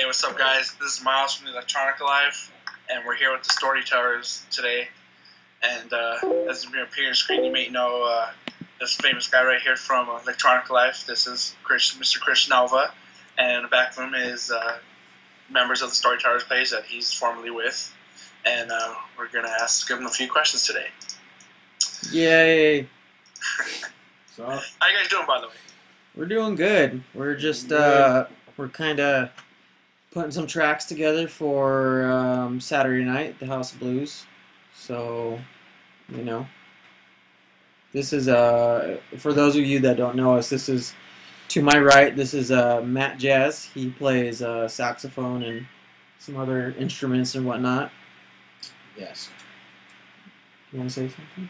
what's up, guys? This is Miles from the Electronica Live, and we're here with the Storytellers today. And as you appear on screen, you may know this famous guy right here from Electronica Live. This is Mr. Christian Alva, and in the back of him is members of the Storytellers page that he's formerly with. And we're going to ask him a few questions today. Yay! So, how you guys doing, by the way? We're doing good. We're just we're kind of putting some tracks together for Saturday night, the House of Blues. So, you know, this is for those of you that don't know us, this is to my right. This is Matt Jazz. He plays saxophone and some other instruments and whatnot. Yes. You want to say something?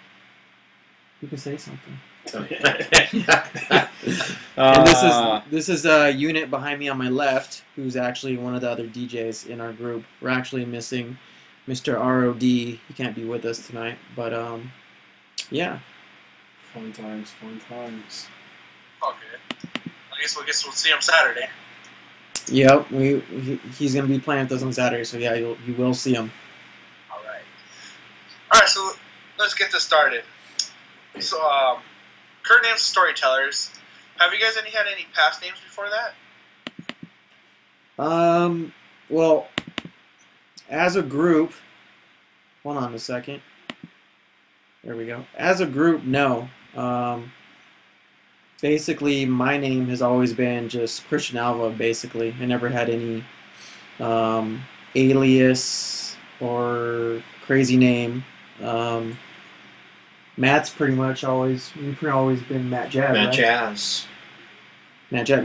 You can say something. And this is a unit behind me on my left, who's actually one of the other DJs in our group. We're actually missing Mr. ROD. He can't be with us tonight, but yeah. Fun times, fun times. Okay. I guess we'll see him Saturday. Yep, he's gonna be playing with us on Saturday, so yeah, you will see him. All right. So let's get this started. So, current names Storytellers. Have you guys had any past names before that? Well, as a group, hold on a second. There we go. As a group, no. Basically, my name has always been just Christian Alva, basically. I never had any alias or crazy name. Matt's pretty much always been Matt Jazz. Matt right? Jazz. Matt Jazz.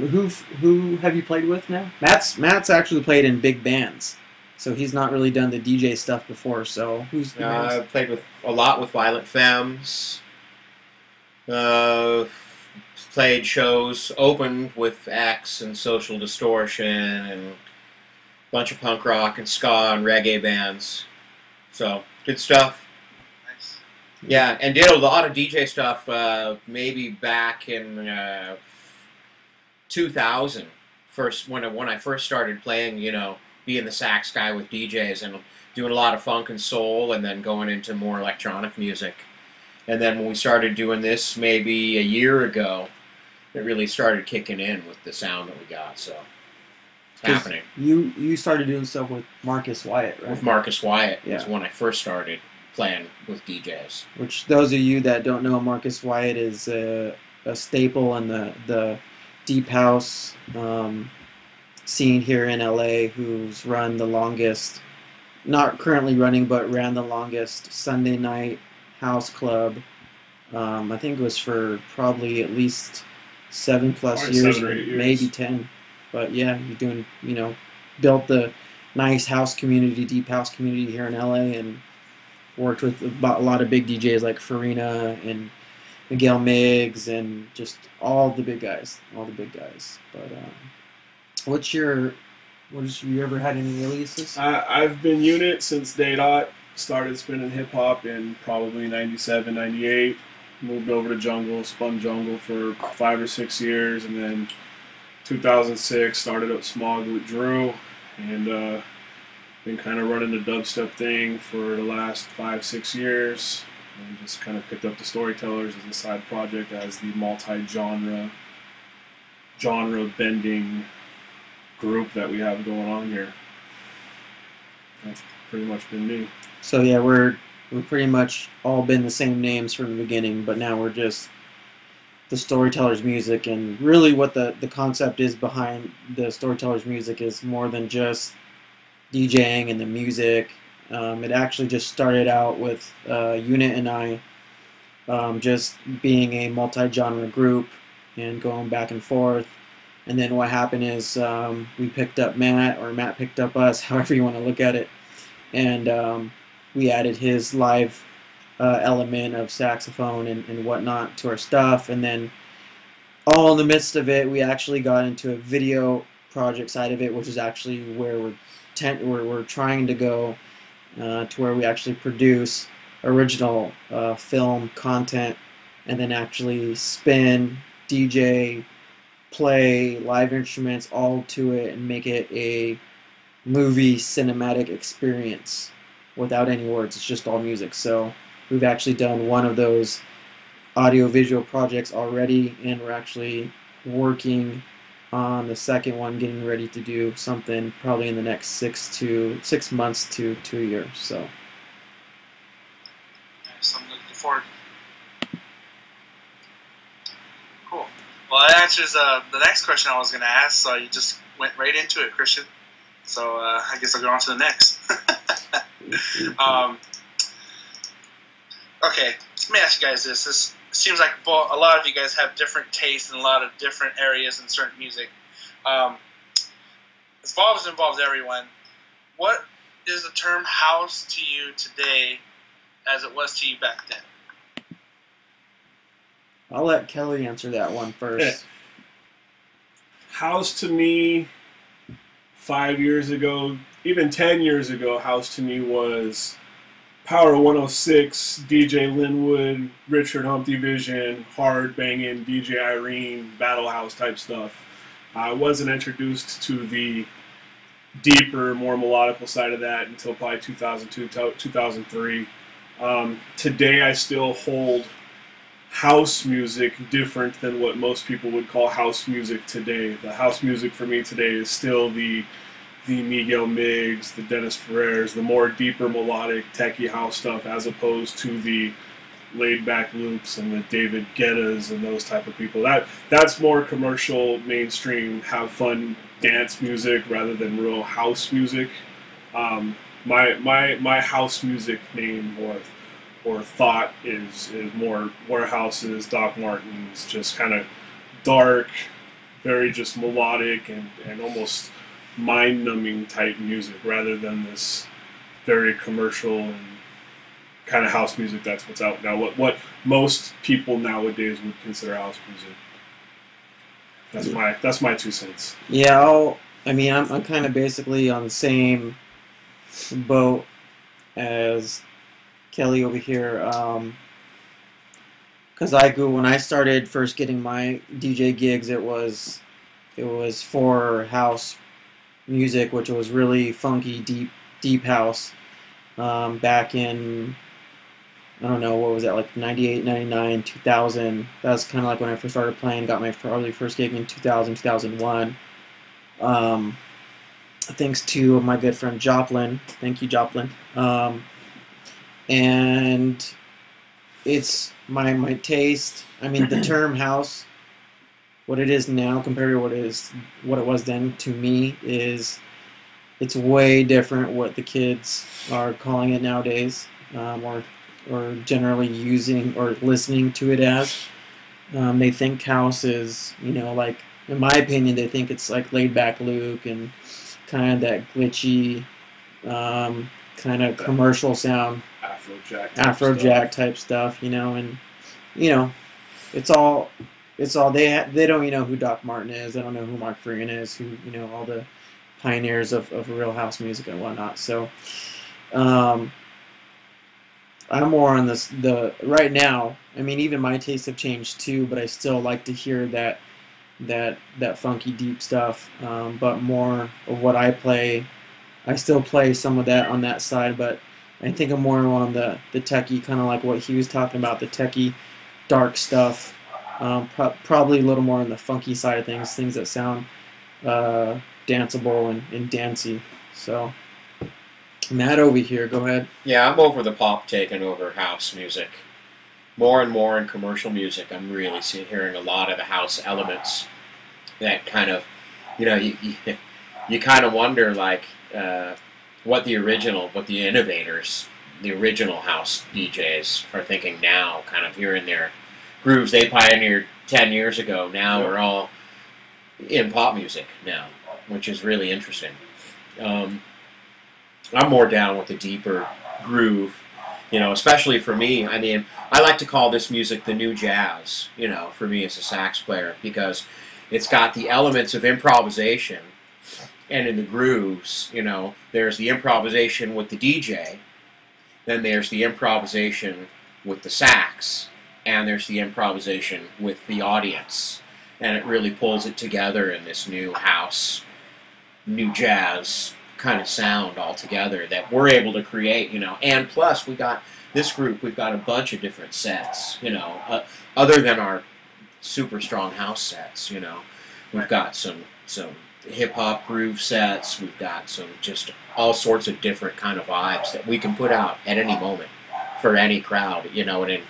Who have you played with now? Matt's actually played in big bands, so he's not really done the DJ stuff before. So who's the I've played a lot with Violent Femmes. Played shows, opened with X and Social Distortion and a bunch of punk rock and ska and reggae bands. So good stuff. Yeah, and did a lot of DJ stuff maybe back in 2000, when I first started playing, being the sax guy with DJs and doing a lot of funk and soul and then going into more electronic music. And then when we started doing this maybe a year ago, it really started kicking in with the sound that we got, so it's happening. You started doing stuff with Marcus Wyatt, right? With Marcus Wyatt was when I first started playing with DJs. Which, those of you that don't know, Marcus Wyatt is a staple in the deep house scene here in LA, who's run the longest, not currently running, but ran the longest Sunday night house club. I think it was for probably at least 7+ years, 7 or 8 years, maybe 10. But yeah, you're doing, built the nice house community, deep house community here in LA, and worked with a lot of big DJs like Farina and Miguel Miggs and just all the big guys. But you ever had any aliases? I've been Unit since day dot. Started spinning hip hop in probably 97, 98. Moved over to Jungle, spun Jungle for 5 or 6 years, and then 2006 started up Smog with Drew, and been kind of running the dubstep thing for the last 5-6 years, and just kind of picked up the Storytellers as a side project, as the genre bending group that we have going on here. That's pretty much been me. So yeah, we're pretty much all been the same names from the beginning, but now we're just the Storytellers music, and really what the concept is behind the Storytellers music is more than just DJing and the music. It actually just started out with Unit and I just being a multi-genre group and going back and forth. And then what happened is we picked up Matt, or Matt picked up us, however you want to look at it. And we added his live element of saxophone and whatnot to our stuff. And then all in the midst of it, we actually got into a video project side of it, which is actually where we're trying to go to where we actually produce original film content and then actually spin, DJ, play live instruments all to it and make it a movie cinematic experience without any words. It's just all music. So we've actually done one of those audio-visual projects already, and we're actually working on the second one, getting ready to do something probably in the next 6 months to 2 years. So I'm looking forward. Cool. Well, that answers the next question I was going to ask, so you just went right into it, Christian. So I guess I'll go on to the next. Okay, let me ask you guys this. This seems like a lot of you guys have different tastes in a lot of different areas in certain music. Involves everyone. What is the term house to you today as it was to you back then? I'll let Kelly answer that one first. House to me, 5 years ago, even 10 years ago, house to me was Power 106, DJ Linwood, Richard Humpty Vision, hard banging DJ Irene, battle house type stuff. I wasn't introduced to the deeper, more melodical side of that until probably 2002, 2003. Today I still hold house music different than what most people would call house music today. The house music for me today is still the Miguel Miggs, the Dennis Ferrers, the more deeper melodic techie house stuff, as opposed to the laid-back loops and the David Guettas and those type of people. That's more commercial, mainstream, have fun dance music rather than real house music. My house music name or thought is more Warehouses, Doc Martens, just kind of dark, very just melodic and almost mind-numbing type music rather than this very commercial and kind of house music. That's what's out now. What most people nowadays would consider house music. That's my 2 cents. Yeah, I'm kind of basically on the same boat as Kelly over here. Because when I started first getting my DJ gigs, it was for house music, which was really funky, deep house. Back in, I don't know, what was that, like 98, 99, 2000. That's kind of like when I first started playing, got my probably first gig in 2000, 2001. Thanks to my good friend Joplin. Thank you, Joplin. And it's my taste. I mean, the term house, what it is now compared to what it was then, to me, is it's way different what the kids are calling it nowadays, or generally using or listening to it as. They think house is, like, in my opinion, they think it's like laid back Luke and kind of that glitchy, kind of commercial sound, Afrojack type stuff, and it's all they don't know who Doc Martin is, they don't know who Mark Freeman is, who all the pioneers of real house music and whatnot. So I'm more on the right now. I mean, even my tastes have changed too, but I still like to hear that funky deep stuff. But more of what I play, I still play some of that on that side, but I think I'm more on the techie, kind of like what he was talking about, the techie dark stuff. Probably a little more on the funky side of things that sound danceable and dancey. So, Matt over here, go ahead. Yeah, I'm over the pop taking over house music. More and more in commercial music, I'm really hearing a lot of the house elements that kind of, you kind of wonder, like, what the innovators, the original house DJs are thinking now, kind of hearing their grooves they pioneered 10 years ago now are all in pop music now, which is really interesting. I'm more down with the deeper groove, especially for me. I mean, I like to call this music the new jazz, for me as a sax player, because it's got the elements of improvisation, and in the grooves, there's the improvisation with the DJ, then there's the improvisation with the sax, and there's the improvisation with the audience, and it really pulls it together in this new house, new jazz kind of sound altogether that we're able to create, you know. And plus, we've got a bunch of different sets, you know, other than our super strong house sets, you know. We've got some hip hop groove sets. We've got some just all sorts of different kind of vibes that we can put out at any moment for any crowd, you know, and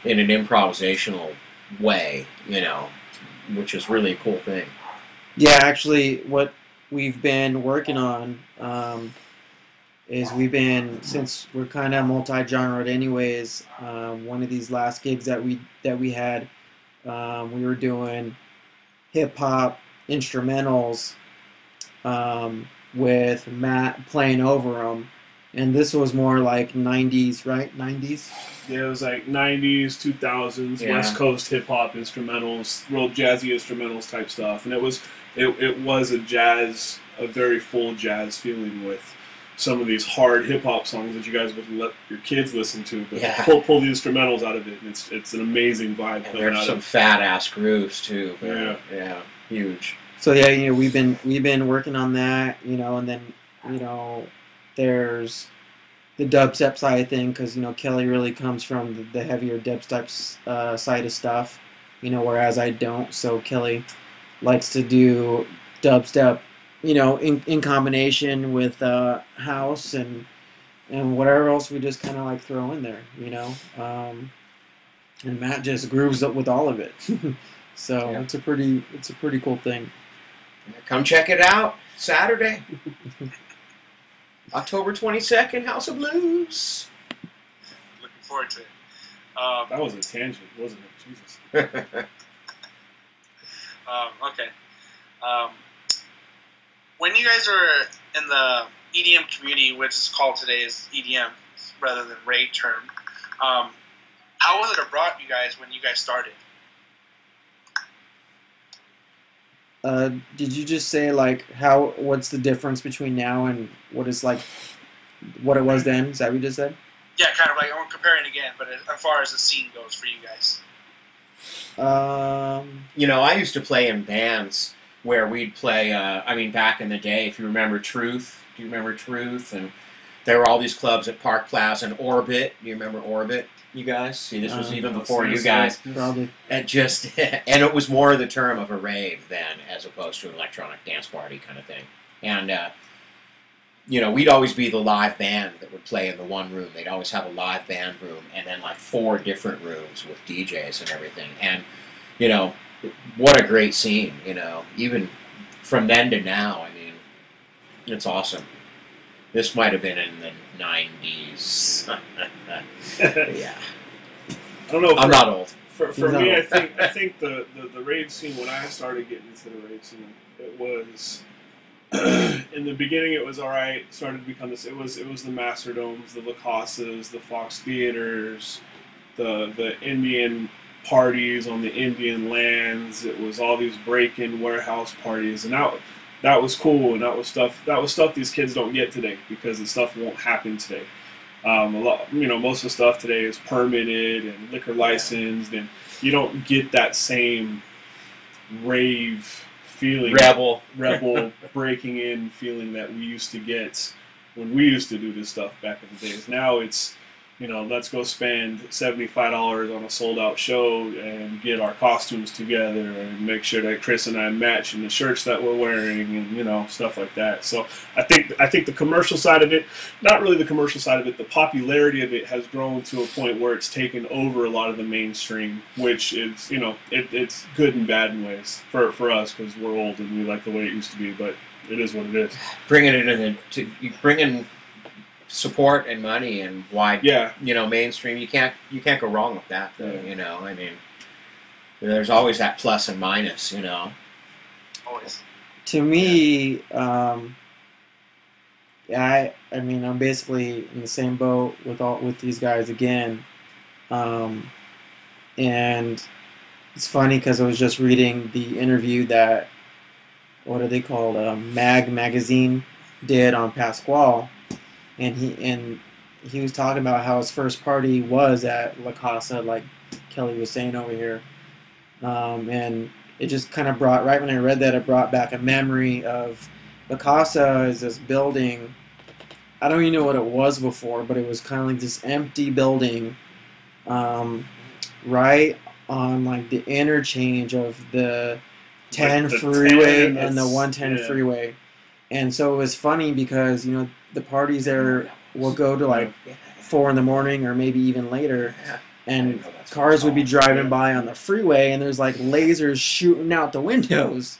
in an improvisational way, you know, which is really a cool thing. Yeah, actually, what we've been working on is since we're kind of multi-genred anyways. One of these last gigs that we had, we were doing hip hop instrumentals with Matt playing over them, and this was more like 90s, right? 90s. Yeah, it was like 90s, 2000s, Yeah. West Coast hip hop instrumentals, real jazzy instrumentals type stuff, and it was a very full jazz feeling with some of these hard hip hop songs that you guys would let your kids listen to, but Yeah. pull the instrumentals out of it, and it's an amazing vibe. And there's some fat ass grooves too. Yeah, huge. So yeah, you know, we've been working on that, you know, and then, you know, there's the dubstep side of thing, because, you know, Kelly really comes from the heavier dubstep side of stuff, you know, whereas I don't. So Kelly likes to do dubstep, you know, in combination with house and whatever else we just kind of like throw in there, you know. And Matt just grooves up with all of it. So Yeah. it's a pretty cool thing. Come check it out Saturday, October 22nd, House of Blues. Looking forward to it. That was a tangent, wasn't it? Jesus. Okay. When you guys were in the EDM community, which is called today's EDM rather than rave term, how was it abroad you guys when you guys started? Did you just say like what's the difference between now and what is like what it was then? Is that what you just said? Yeah, kind of like I'm comparing again, but as far as the scene goes for you guys. You know, I used to play in bands where we'd play, back in the day, if you remember Truth. Do you remember Truth? And there were all these clubs at Park Plaza and Orbit. Do you remember Orbit, you guys? See, this was even before you guys. Probably. And and it was more the term of a rave then, as opposed to an electronic dance party kind of thing. And, you know, we'd always be the live band that would play in the one room. They'd always have a live band room and then like 4 different rooms with DJs and everything. And, you know, what a great scene, you know. Even from then to now, I mean, it's awesome. This might have been in the 90s. Yeah. I don't know. I'm not old. For me, I think the rave scene, when I started getting into the rave scene, it was in the beginning it was alright. Started to become this. It was the Masterdomes, the La Casas, the Fox Theaters, the Indian parties on the Indian lands. It was all these break-in warehouse parties, and that was cool. And that was stuff these kids don't get today because the stuff won't happen today. A lot, you know, most of the stuff today is permitted and liquor licensed, and you don't get that same rave feeling, Rebel breaking in feeling that we used to get when we used to do this stuff back in the days. Now it's, you know, let's go spend $75 on a sold out show and get our costumes together and make sure that Chris and I match in the shirts that we're wearing and, you know, stuff like that. So I think the commercial side of it, not really the commercial side of it, the popularity of it has grown to a point where it's taken over a lot of the mainstream, which is, you know, it's good and bad in ways for us because we're old and we like the way it used to be, but it is what it is. Bringing it in support and money and wide, you know, mainstream. You can't go wrong with that, though. You know, I mean, there's always that plus and minus. You know, Always. To me, I mean, I'm basically in the same boat with these guys again, and it's funny because I was just reading the interview that what are they called, magazine did on Pasquale, and he was talking about how his first party was at La Casa, like Kelly was saying over here, and it just kind of brought, right when I read that, it brought back a memory of the Casa is this building. I don't even know what it was before, but it was kind of like this empty building, right on like the interchange of the 10 Like the freeway 10 and the 110 yeah. freeway. And so it was funny because, the parties there will go to like 4 in the morning or maybe even later. And cars would be driving by on the freeway and there's like lasers shooting out the windows,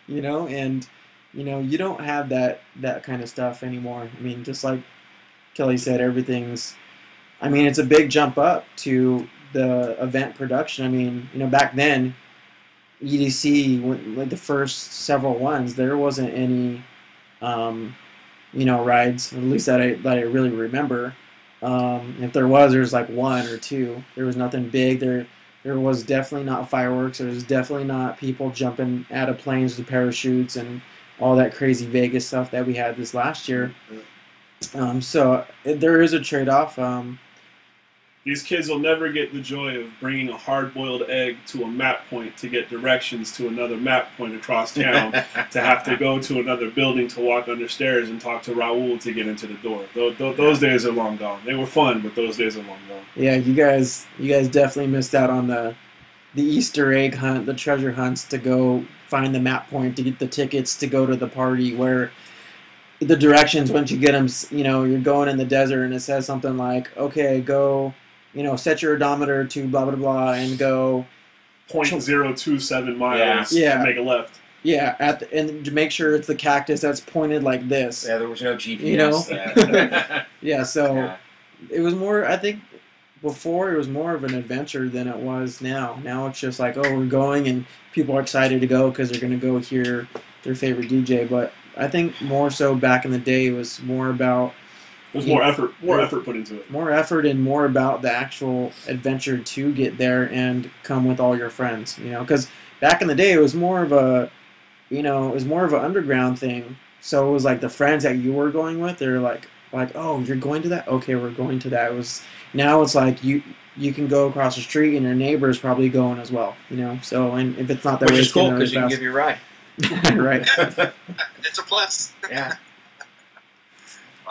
and you don't have that kind of stuff anymore. I mean, just like Kelly said, it's a big jump up to the event production. I mean, back then, EDC, like the first several ones, there wasn't any, rides, at least that I really remember. If there was like one or two. There was nothing big. There was definitely not fireworks. There was definitely not people jumping out of planes with parachutes and all that crazy Vegas stuff that we had this last year. So there is a trade-off. These kids will never get the joy of bringing a hard-boiled egg to a map point to get directions to another map point across town, to have to go to another building to walk under stairs and talk to Raul to get into the door. Those days are long gone. They were fun, but those days are long gone. Yeah, you guys definitely missed out on the Easter egg hunt, the treasure hunts to go find the map point to get the tickets to go to the party, where the directions, once you get them, you're going in the desert and it says something like, okay, go, set your odometer to blah, blah, blah, and go 0.027 miles and make a left. Yeah, and to make sure it's the cactus that's pointed like this. Yeah, there was no GPS. Yeah, so it was more, I think, before it was more of an adventure than it was now. Now it's just like, oh, we're going, and people are excited to go because they're going to go hear their favorite DJ. But I think more so back in the day, it was more about... There's more effort put into it. More effort and more about the actual adventure to get there and come with all your friends, because back in the day, it was more of a, it was more of an underground thing. So it was like the friends that you were going with, they're like, oh, you're going to that? Okay, we're going to that. Now it's like you can go across the street and your neighbor's probably going as well, So, and if it's not that way, which is cool because you can give you a ride. Right. It's a plus. Yeah.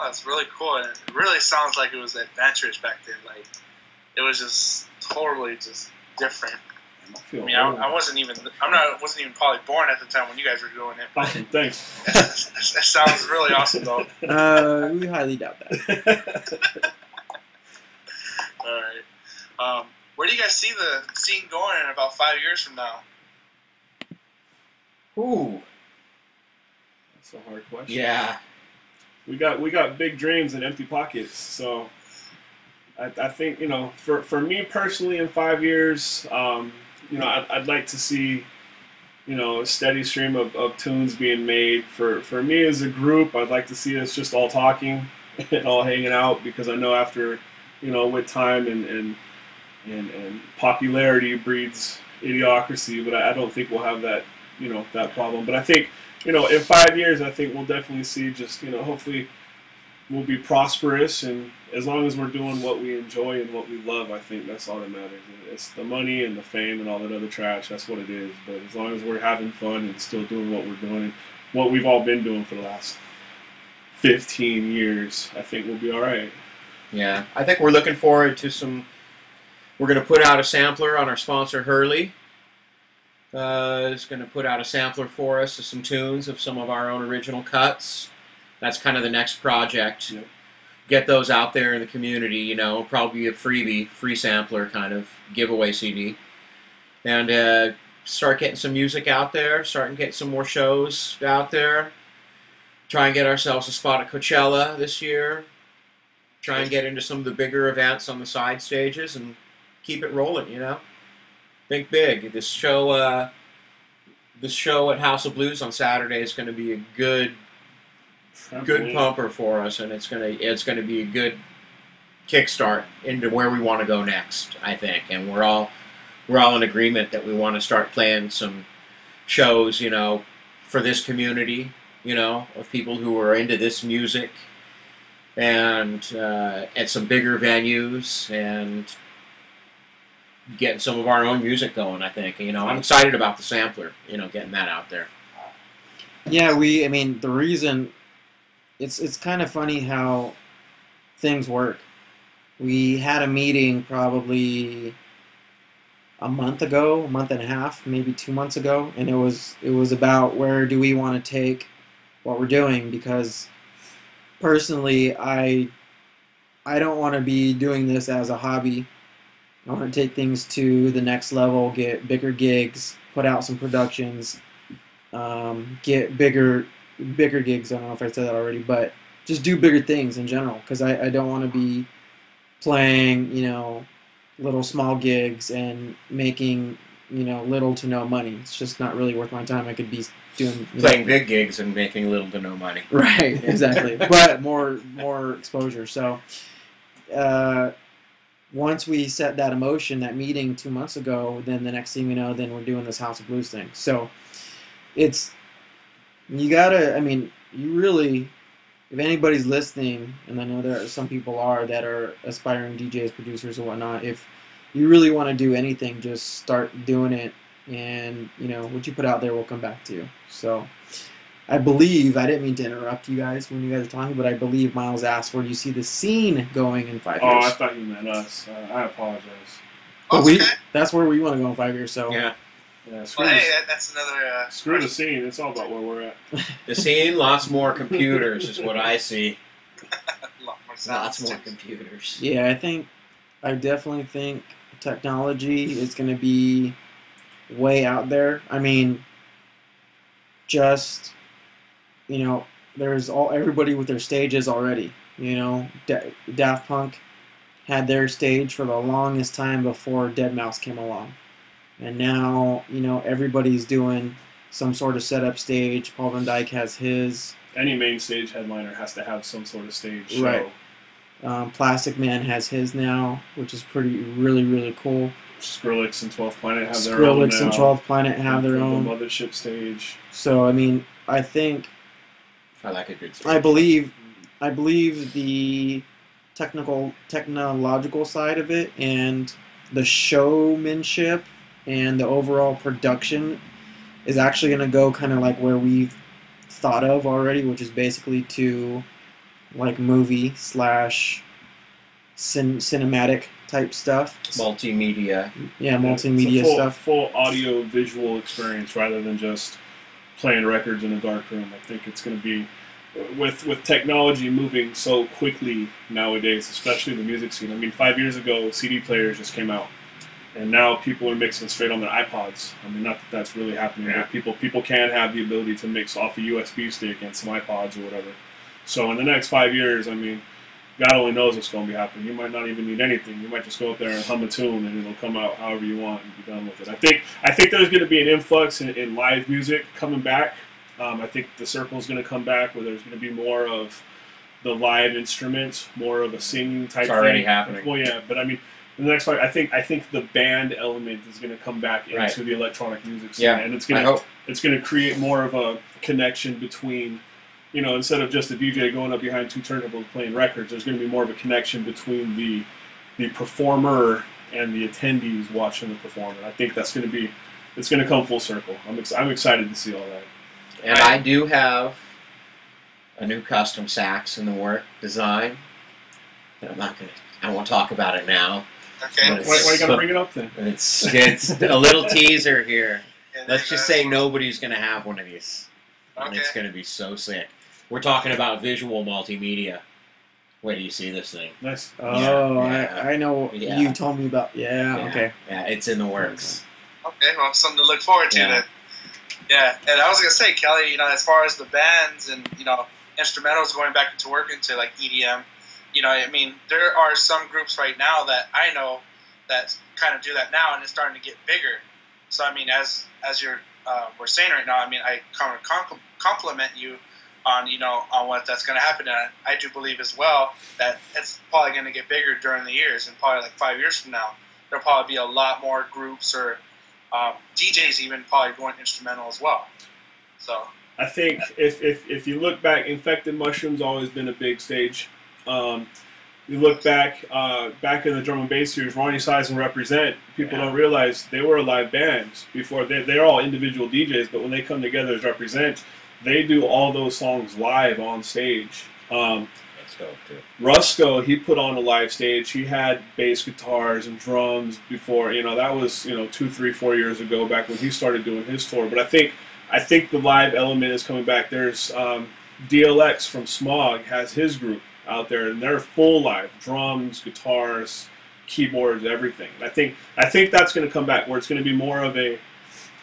Oh, it's really cool, and it really sounds like it was adventurous back then. Like, it was just totally just different. I wasn't even wasn't probably born at the time when you guys were doing it. Awesome, thanks. It sounds really awesome, though. We highly doubt that. All right. Where do you guys see the scene going in about 5 years from now? Ooh. That's a hard question. Yeah. We got big dreams and empty pockets. So I think, for me personally, in 5 years, I'd like to see, a steady stream of tunes being made. For me as a group, I'd like to see us just all talking and all hanging out, because I know after, with time and popularity breeds idiocracy, but I don't think we'll have that, that problem. But I think, in 5 years, I think we'll definitely see just, hopefully we'll be prosperous, and as long as we're doing what we enjoy and what we love, I think that's all that matters. It's the money and the fame and all that other trash, that's what it is. But as long as we're having fun and still doing what we're doing, and what we've all been doing for the last 15 years, I think we'll be all right. Yeah, I think we're looking forward to we're going to put out a sampler on our sponsor, Hurley. Is going to put out a sampler for us of some tunes of some of our own original cuts. That's kind of the next project. Yep. Get those out there in the community, probably a free sampler kind of giveaway CD. And start getting some music out there, start getting some more shows out there. Try and get ourselves a spot at Coachella this year. Try and get into some of the bigger events on the side stages and keep it rolling, Think big. This show at House of Blues on Saturday is going to be a good pumper for us, and it's going to be a good kickstart into where we want to go next, I think. And we're all in agreement that we want to start playing some shows, for this community, of people who are into this music, and at some bigger venues, and getting some of our own music going, I think. I'm excited about the sampler, getting that out there. Yeah, I mean, the reason it's kind of funny how things work. We had a meeting probably a month ago, a month and a half, maybe 2 months ago, and it was about where do we want to take what we're doing, because personally, I don't want to be doing this as a hobby. I want to take things to the next level, get bigger gigs, put out some productions, get bigger gigs. I don't know if I said that already, but just do bigger things in general, because I don't want to be playing, little small gigs and making, little to no money. It's just not really worth my time. I could be doing Playing big gigs and making little to no money. right, exactly, but more exposure. So once we set that emotion, that meeting 2 months ago, then the next thing you know, then we're doing this House of Blues thing. So it's you gotta. I mean, you really. If anybody's listening, and I know there are some people that are aspiring DJs, producers, and whatnot, if you really want to do anything, just start doing it, and what you put out there will come back to you. So, I believe I didn't mean to interrupt you guys when you guys are talking, but I believe Miles asked where do you see the scene going in 5 years. Oh, I thought you meant us. I apologize. But that's where we want to go in 5 years. So Yeah. Yeah, Well, hey, that's another. screw the scene. It's all about where we're at. The scene, lots more computers is what I see. Lots More computers. Yeah, I definitely think technology is going to be way out there. I mean, just there's everybody with their stages already. Daft Punk had their stage for the longest time before Deadmau5 came along, and now everybody's doing some sort of setup stage. Paul Van Dyke has his. Any main stage headliner has to have some sort of stage show. Right. Plastic Man has his now, which is really, really cool. Skrillex and 12th Planet have their own now. Skrillex and 12th Planet have their own. The Mothership stage. So, I mean, I think... I like a good stage. I believe the technological side of it and the showmanship and the overall production is actually going to go kind of like where we've thought of already, which is basically to like movie / cinematic type stuff. Multimedia. Yeah, multimedia stuff. Full audio visual experience rather than just playing records in a dark room. I think it's going to be with technology moving so quickly nowadays, especially the music scene. I mean, 5 years ago, CD players just came out, and now people are mixing straight on their iPods. I mean, not that that's really happening, but people can have the ability to mix off a USB stick and some iPods or whatever. So in the next 5 years, I mean, God only knows what's going to be happening. You might not even need anything. You might just go up there and hum a tune, and it'll come out however you want and be done with it. I think there's going to be an influx in live music coming back. I think the circle's going to come back where there's going to be more of the live instruments, more of a singing type thing. It's already happening. Well, yeah, but I mean, in the next part, I think the band element is going to come back into the electronic music scene, and it's going to create more of a connection between, instead of just a DJ going up behind two turntables playing records, there's going to be more of a connection between the performer and the attendees watching the performer. I think it's going to come full circle. I'm excited to see all that. And I do have a new custom sax in the work design. I won't talk about it now. Okay. Why you got to bring it up then? It's a little teaser here. Let's just say nobody's going to have one of these. Okay. And it's going to be so sick. We're talking about visual multimedia. Where do you see this thing? Nice. Oh, Yeah. I know. Yeah. You told me about. Yeah. Okay. Yeah, it's in the works. Okay, well, something to look forward to then. Yeah, and I was gonna say, Kelly, as far as the bands and instrumentals going back into work into like EDM, I mean, there are some groups right now that I know that kind of do that now, and it's starting to get bigger. So I mean, as you're we're saying right now, I mean, I kind of compliment you on on what that's going to happen, and I do believe as well that it's probably going to get bigger during the years, and probably like 5 years from now, there'll probably be a lot more groups or DJs even probably going instrumental as well. So I think if you look back, Infected Mushroom's always been a big stage. You look back in the drum and bass years, Ronnie Size and Represent, people don't realize they were live bands before. They're all individual DJs, but when they come together as Represent, they do all those songs live on stage. That's dope too. Rusko, he put on a live stage. He had bass guitars and drums before. That was 2, 3, 4 years ago, back when he started doing his tour. But I think the live element is coming back. There's DLX from Smog has his group out there, and they're full live, drums, guitars, keyboards, everything. And I think that's going to come back, where it's going to be more of a,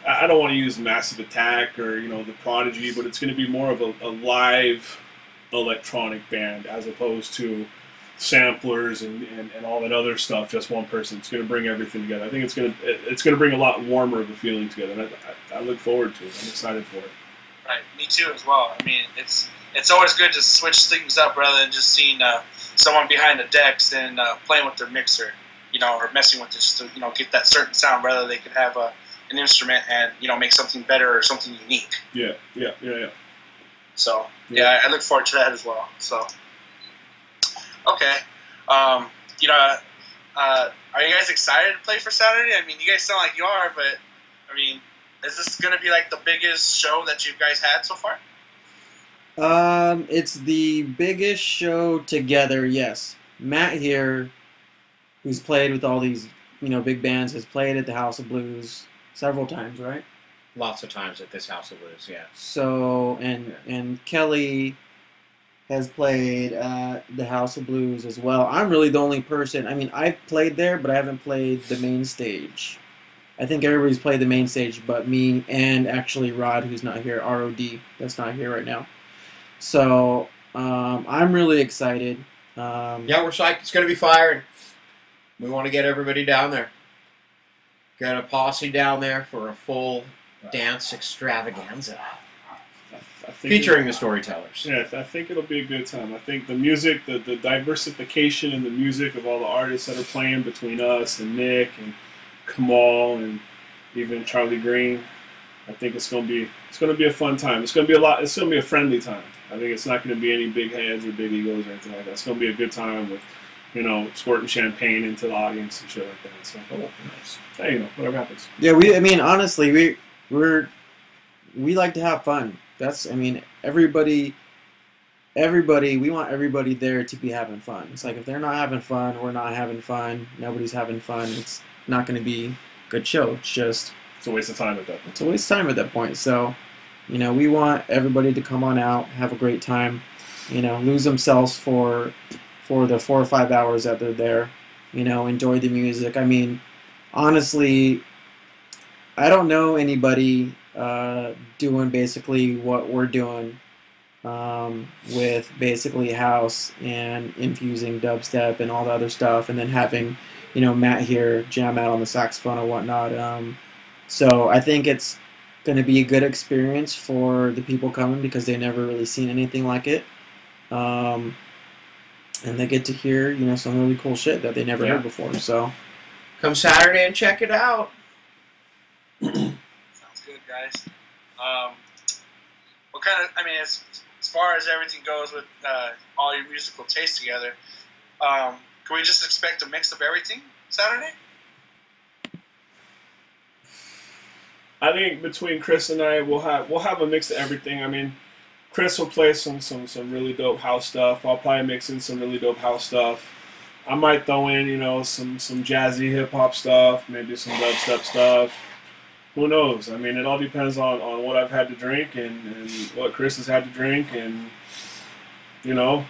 I don't want to use Massive Attack or the Prodigy, but it's going to be more of a live electronic band as opposed to samplers and all that other stuff. Just one person. It's going to bring everything together. I think it's going to bring a lot warmer of a feeling together. And I look forward to it. I'm excited for it. Right, me too as well. I mean, it's always good to switch things up rather than just seeing someone behind the decks and playing with their mixer, or messing with it just to get that certain sound. Rather, they could have an instrument and make something better or something unique. Yeah. So yeah, I look forward to that as well. So okay, are you guys excited to play for Saturday? I mean, you guys sound like you are, but I mean, is this going to be like the biggest show that you guys had so far? It's the biggest show together, yes. Matt here, who's played with all these, big bands, has played at the House of Blues several times, right? Lots of times at this House of Blues, yeah. So, and Kelly has played at the House of Blues as well. I'm really the only person, I mean, I've played there, but I haven't played the main stage. I think everybody's played the main stage but me and actually Rod, who's not here, ROD, that's not here right now. So, I'm really excited. Yeah, we're psyched. It's going to be firing. We want to get everybody down there. Got a posse down there for a full dance extravaganza. Featuring the Storytellers. Yeah, I think it'll be a good time. I think the music, the diversification in the music of all the artists that are playing between us and Nick and Kemal and even Charlie Green, I think it's gonna be a fun time. It's gonna be a friendly time. I think it's not gonna be any big heads or big egos or anything like that. It's gonna be a good time with, squirting champagne into the audience and shit like that. So, nice. Hey, whatever happens. Yeah, honestly, we like to have fun. Everybody, we want everybody there to be having fun. It's like, if they're not having fun, we're not having fun, nobody's having fun, it's not going to be a good show. It's a waste of time at that point. It's a waste of time at that point. So, we want everybody to come on out, have a great time, lose themselves for the 4 or 5 hours that they're there, enjoy the music. I mean, honestly, I don't know anybody doing basically what we're doing with basically house and infusing dubstep and all the other stuff, and then having Matt here jam out on the saxophone and whatnot. So I think it's going to be a good experience for the people coming because they've never really seen anything like it, and they get to hear some really cool shit that they never heard before. So come Saturday and check it out. Sounds good, guys. What kind of? I mean, as far as everything goes with all your musical taste together, can we just expect a mix of everything Saturday? I think between Chris and I, we'll have a mix of everything. I mean, Chris will play some really dope house stuff. I'll probably mix in some really dope house stuff. I might throw in some jazzy hip hop stuff, maybe some dubstep stuff. Who knows? I mean, it all depends on what I've had to drink and what Chris has had to drink and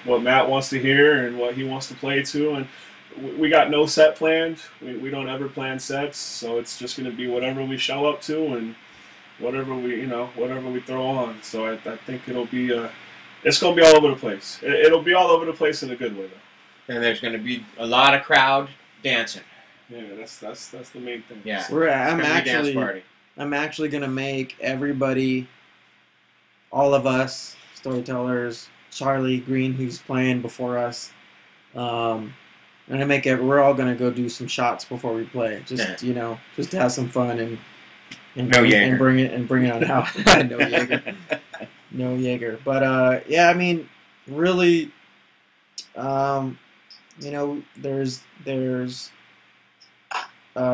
what Matt wants to hear and what he wants to play to. And we got no set planned. We don't ever plan sets, so it's just going to be whatever we show up to and whatever we throw on. So I think it's going to be all over the place. It'll be all over the place in a good way, though. And there's going to be a lot of crowd dancing. Yeah, that's the main thing. Yeah, I'm actually going to make everybody, all of us, Storytellers, Charlie Green, who's playing before us, we're all gonna go do some shots before we play, just to have some fun and bring it on out. No Jaeger, but I mean, really, there's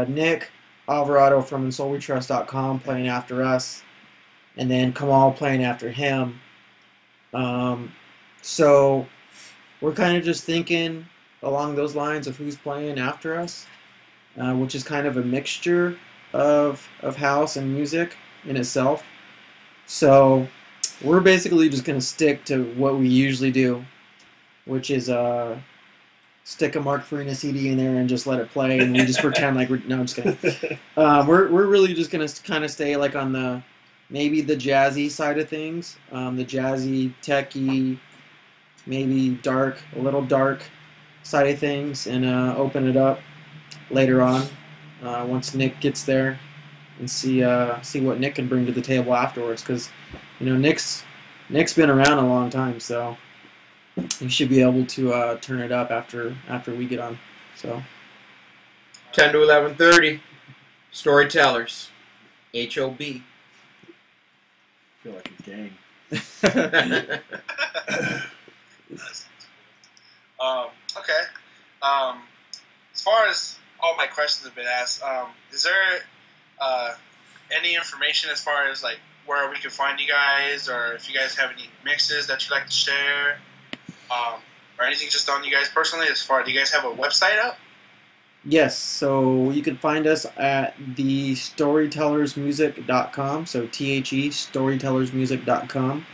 Nick Alvarado from InSoulWeTrust.com playing after us. and then Kemal playing after him. So we're kind of just thinking along those lines of who's playing after us, which is kind of a mixture of house and music in itself. So we're basically just going to stick to what we usually do, which is stick a Mark Farina CD in there and just let it play, and we just pretend like we're... No, I'm just kidding. We're really just going to kind of stay like on maybe the jazzy side of things, the jazzy, techy, maybe a little dark side of things, and open it up later on once Nick gets there, and see what Nick can bring to the table afterwards, because Nick's been around a long time, so he should be able to turn it up after we get on. So 10 to 11:30, Storytellers, HOB. I feel like a gang. Okay. As far as all my questions have been asked, is there any information as far as like where we can find you guys, or if you guys have any mixes that you'd like to share, or anything just on you guys personally? Do you guys have a website up? Yes, so you can find us at the storytellersmusic.com, so THE, storytellersmusic.com.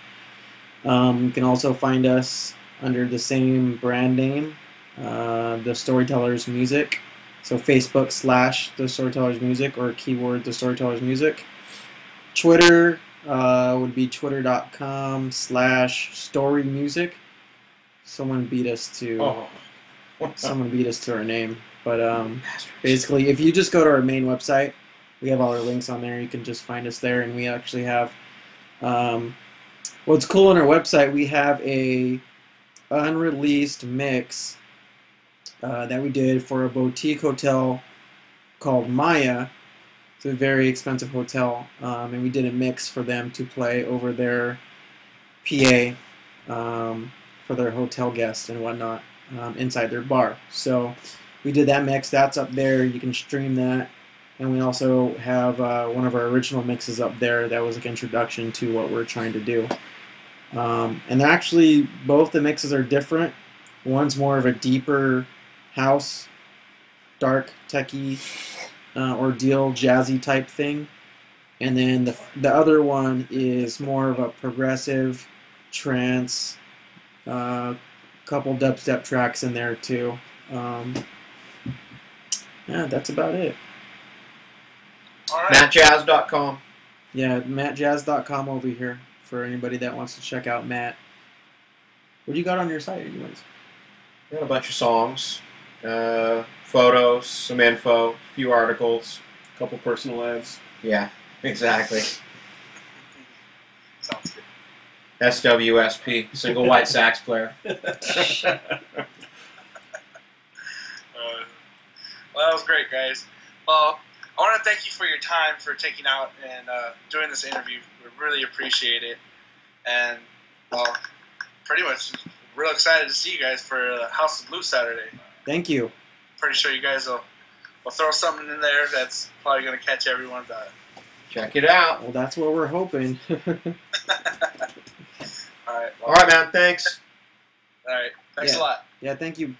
You can also find us under the same brand name, the Storytellers Music. So Facebook / the Storytellers Music, or keyword the Storytellers Music. Twitter would be twitter.com/storymusic. Someone beat us to our name. But basically, if you just go to our main website, we have all our links on there. You can just find us there, and we actually have what's cool on our website. We have a unreleased mix that we did for a boutique hotel called Maya. It's a very expensive hotel, and we did a mix for them to play over their PA for their hotel guests and whatnot inside their bar. So we did that mix. That's up there. You can stream that. And we also have one of our original mixes up there that was like an introduction to what we're trying to do. And actually, both the mixes are different. One's more of a deeper house, dark, techie, ordeal, jazzy type thing. And then the other one is more of a progressive, trance, couple dubstep tracks in there too. Yeah, that's about it. All right. MattJazz.com. Yeah, MattJazz.com over here for anybody that wants to check out Matt. What do you got on your site anyways? We got a bunch of songs, photos, some info, a few articles. A couple personal ads. Yeah, exactly. Sounds good. SWSP, single white sax player. Well, that was great, guys. Well, I want to thank you for your time, for taking out and doing this interview. We really appreciate it. And, well, pretty much real excited to see you guys for House of Blues Saturday. Thank you. Pretty sure you guys will throw something in there that's probably going to catch everyone's eye. Check it out. Well, that's what we're hoping. All right. Well, All right, man. Thanks. All right. Thanks Yeah. a lot. Yeah, thank you.